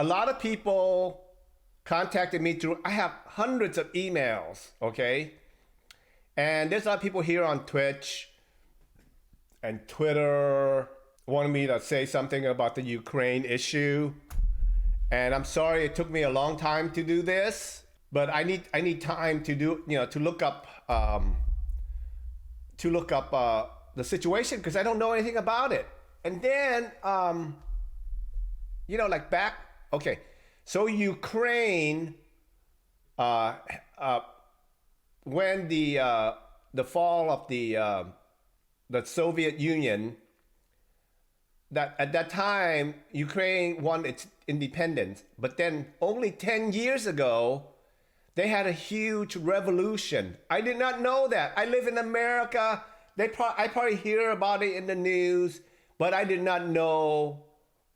a lot of people contacted me through, I have hundreds of emails, okay? And there's a lot of people here on Twitch and Twitter wanted me to say something about the Ukraine issue. And I'm sorry it took me a long time to do this, but I need time to do, to look up the situation because I don't know anything about it. And then like back, okay, so Ukraine, when the fall of the Soviet Union, that at that time Ukraine won its independence, but then only 10 years ago they had a huge revolution. I did not know that. I live in America. I probably hear about it in the news, but I did not know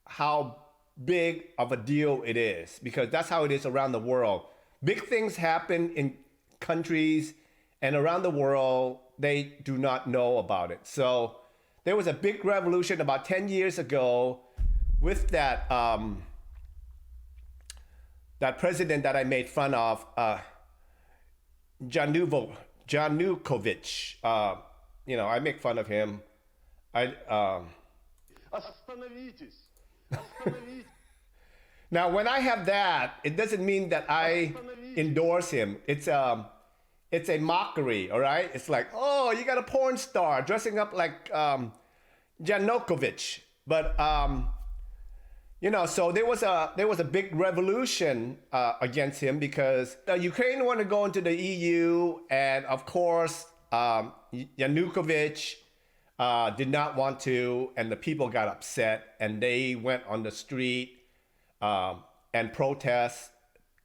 how big of a deal it is because that's how it is around the world. Big things happen in countries and around the world, they do not know about it. So there was a big revolution about 10 years ago with that that president that I made fun of, Yanukovych. I make fun of him. Остановитесь! Остановитесь! Now, when I have that, it doesn't mean that I endorse him. It's a mockery, all right? It's like, oh, you got a porn star dressing up like Yanukovych. But so there was a big revolution against him because Ukraine wanted to go into the EU, and of course Yanukovych did not want to, and the people got upset, and they went on the street and protest.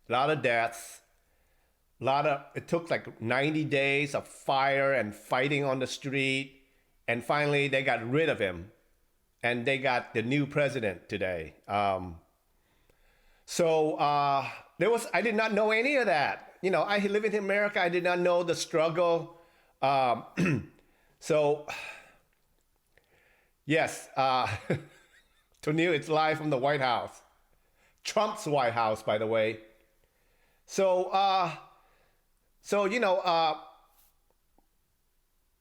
A lot of deaths. It took like 90 days of fire and fighting on the street, and finally they got rid of him. And they got the new president today. I did not know any of that. I live in America. I did not know the struggle. Yes, to Neil, it's live from the White House. Trump's White House, by the way.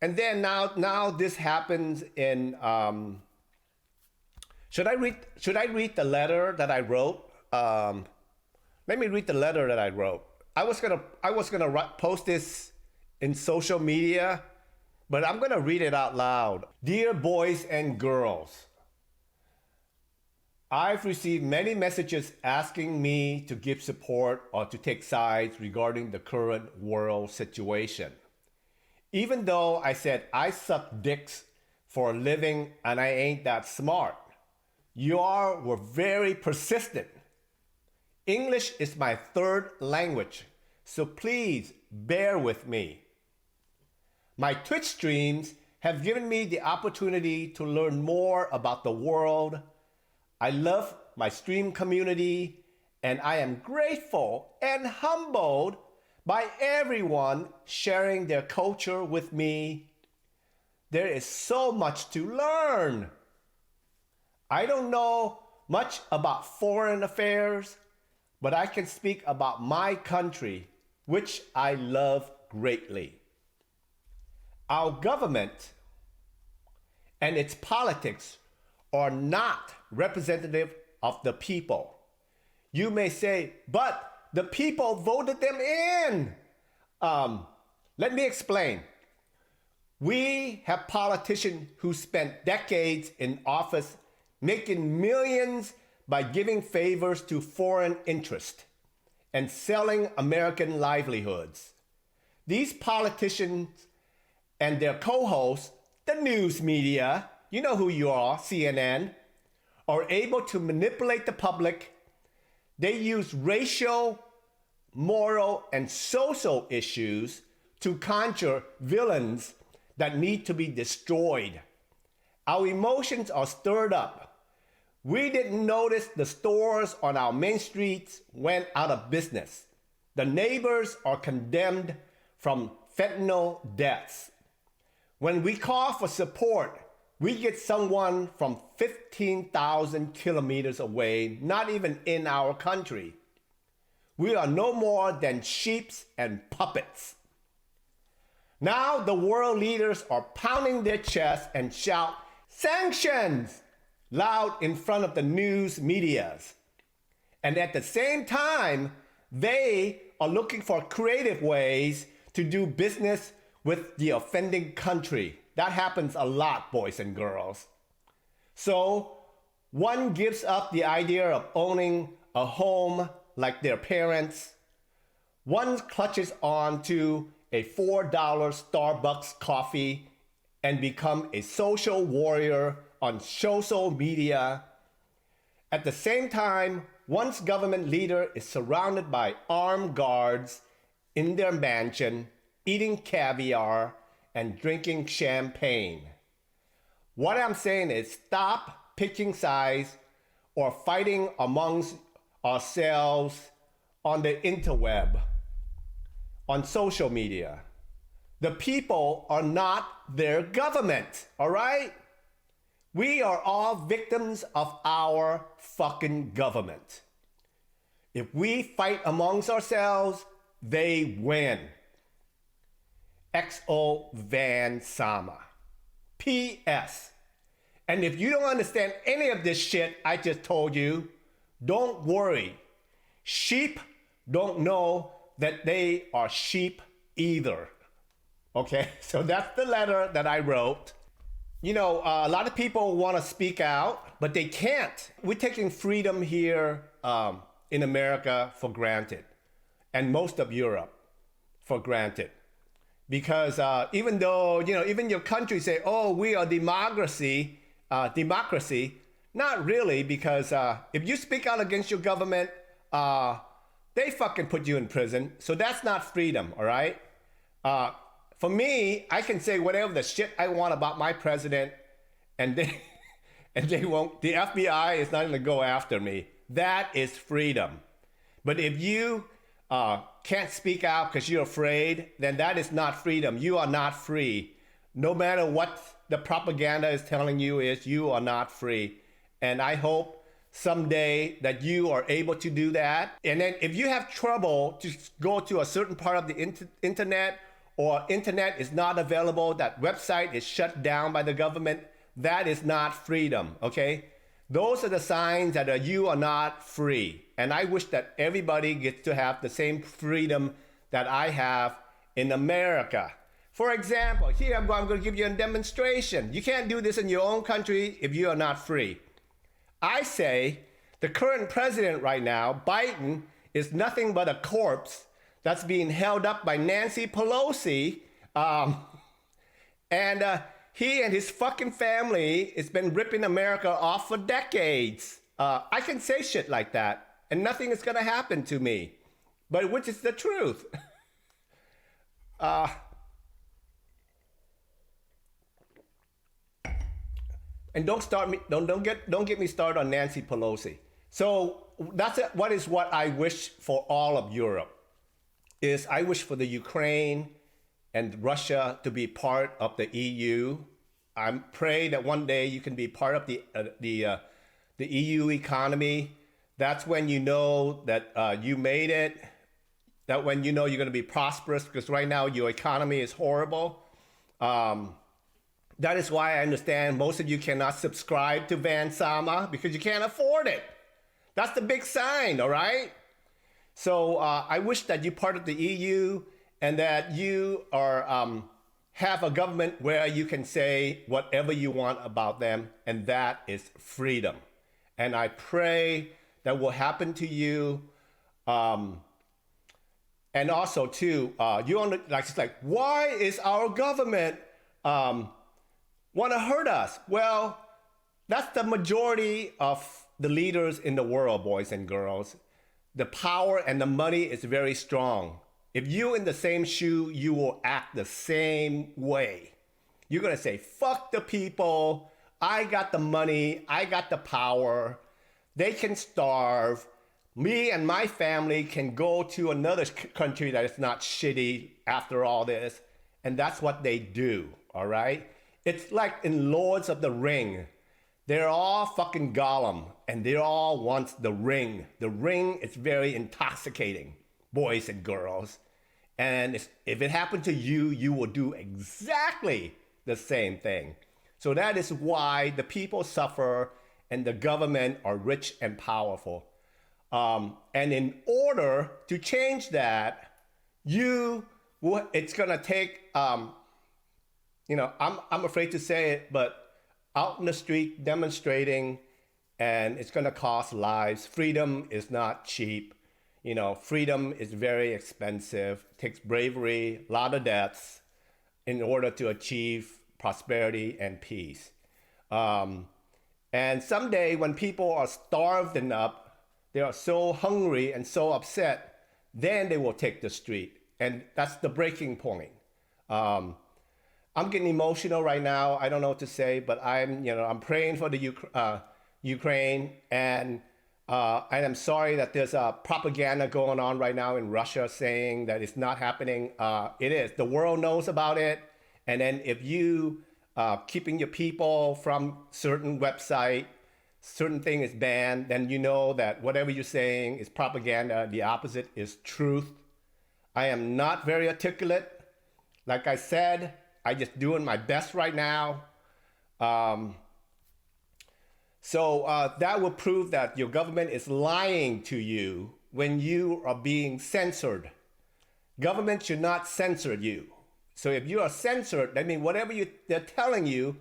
And then now this happens in, Should I read the letter that I wrote? Let me read the letter that I wrote. I was gonna post this in social media, but I'm gonna read it out loud. Dear boys and girls, I've received many messages asking me to give support or to take sides regarding the current world situation. Even though I said I suck dicks for a living and I ain't that smart, you all were very persistent. English is my third language, so please bear with me. My Twitch streams have given me the opportunity to learn more about the world. I love my stream community, and I am grateful and humbled by everyone sharing their culture with me. There is so much to learn. I don't know much about foreign affairs, but I can speak about my country, which I love greatly. Our government and its politics are not representative of the people. You may say, but the people voted them in. Let me explain. We have politicians who spent decades in office making millions by giving favors to foreign interests and selling American livelihoods. These politicians and their co-hosts, the news media, you know who you are, CNN, are able to manipulate the public. They use racial, moral, and social issues to conjure villains that need to be destroyed. Our emotions are stirred up. We didn't notice the stores on our main streets went out of business. The neighbors are condemned from fentanyl deaths. When we call for support, We get someone from 15,000 kilometers away, not even in our country. We are no more than sheep and puppets. Now the world leaders are pounding their chests and shout, "Sanctions!" loud in front of the news medias. And at the same time, they are looking for creative ways to do business with the offending country. That happens a lot, boys and girls. So one gives up the idea of owning a home like their parents. One clutches on to a $4 Starbucks coffee and become a social warrior on social media. At the same time, one's government leader is surrounded by armed guards in their mansion, eating caviar and drinking champagne. What I'm saying is stop picking sides or fighting amongst ourselves on the interweb, on social media. The people are not their government, all right? We are all victims of our fucking government. If we fight amongst ourselves, they win. XO Vansama. P.S. And if you don't understand any of this shit I just told you, don't worry. Sheep don't know that they are sheep either. Okay, so that's the letter that I wrote. You know, a lot of people want to speak out, but they can't. We're taking freedom here in America for granted, and most of Europe for granted. Because even though, you know, even your country say, oh, we are democracy, not really, because if you speak out against your government, they fucking put you in prison. So that's not freedom, all right? For me, I can say whatever the shit I want about my president, and they won't. The FBI is not going to go after me. That is freedom. But if you can't speak out because you're afraid, then that is not freedom. You are not free. No matter what the propaganda is telling you is, you are not free. And I hope someday that you are able to do that. And then if you have trouble to go to a certain part of the internet, or internet is not available, that website is shut down by the government, that is not freedom, okay? Those are the signs that you are not free. And I wish that everybody gets to have the same freedom that I have in America. For example, here I'm going to give you a demonstration. You can't do this in your own country if you are not free. I say the current president right now, Biden, is nothing but a corpse that's being held up by Nancy Pelosi. And he and his fucking family has been ripping America off for decades. I can say shit like that, and nothing is going to happen to me, but which is the truth. And don't get me started on Nancy Pelosi. So that's it. What I wish for all of Europe is I wish for the Ukraine and Russia to be part of the EU. I pray that one day you can be part of the EU economy. That's when you know that you made it. That when you know you're going to be prosperous, because right now your economy is horrible. That is why I understand most of you cannot subscribe to Vansama, because you can't afford it. That's the big sign, all right? So I wish that you're part of the EU and that you are have a government where you can say whatever you want about them, and that is freedom. And I pray that will happen to you. And also too, it's like, why is our government want to hurt us? Well, that's the majority of the leaders in the world, boys and girls. The power and the money is very strong. If you're in the same shoe, you will act the same way. You're going to say, fuck the people. I got the money. I got the power. They can starve. Me and my family can go to another country that is not shitty after all this. And that's what they do, all right? It's like in Lords of the Ring. They're all fucking Gollum, and they all want the ring. The ring is very intoxicating, boys and girls. And if it happened to you, you will do exactly the same thing. So that is why the people suffer and the government are rich and powerful. And in order to change that, it's gonna take, I'm afraid to say it, but out in the street demonstrating, and it's gonna cost lives. Freedom is not cheap. Freedom is very expensive. It takes bravery, a lot of deaths in order to achieve prosperity and peace. And someday when people are starved enough, they are so hungry and so upset, then they will take the street. And that's the breaking point. I'm getting emotional right now. I don't know what to say, but I'm praying for the Ukraine, and I'm sorry that there's a propaganda going on right now in Russia saying that it's not happening. It is. The world knows about it. And then if you keeping your people from certain website, certain thing is banned, then you know that whatever you're saying is propaganda. The opposite is truth. I am not very articulate. Like I said, I'm just doing my best right now. So that will prove that your government is lying to you when you are being censored. Government should not censor you. So if you are censored, that means whatever they're telling you,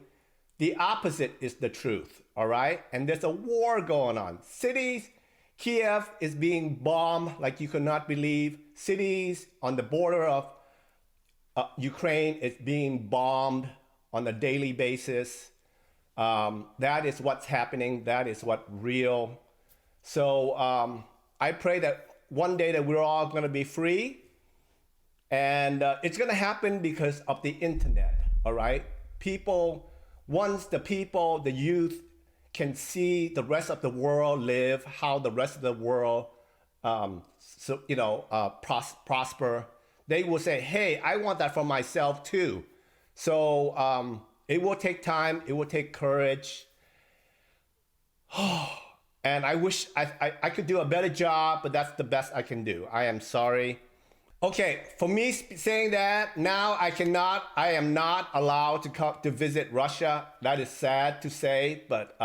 the opposite is the truth, all right? And there's a war going on. Cities, Kiev is being bombed like you could not believe. Cities on the border of Ukraine is being bombed on a daily basis. That is what's happening. That is what real. So I pray that one day that we're all going to be free. And it's going to happen because of the internet, all right? Once the youth can see the rest of the world live, how the rest of the world, prosper, they will say, hey, I want that for myself too. So it will take time. It will take courage. And I wish I could do a better job, but that's the best I can do. I am sorry. Okay, for me saying that, now I am not allowed to come to visit Russia. That is sad to say, but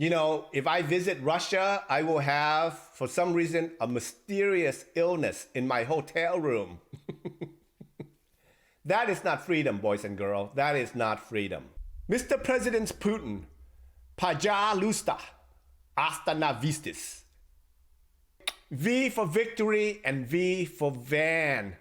if I visit Russia, I will have, for some reason, a mysterious illness in my hotel room. That is not freedom, boys and girls. That is not freedom. Mr. President Putin, Pajalusta, hasta la vistis. V for victory and V for van.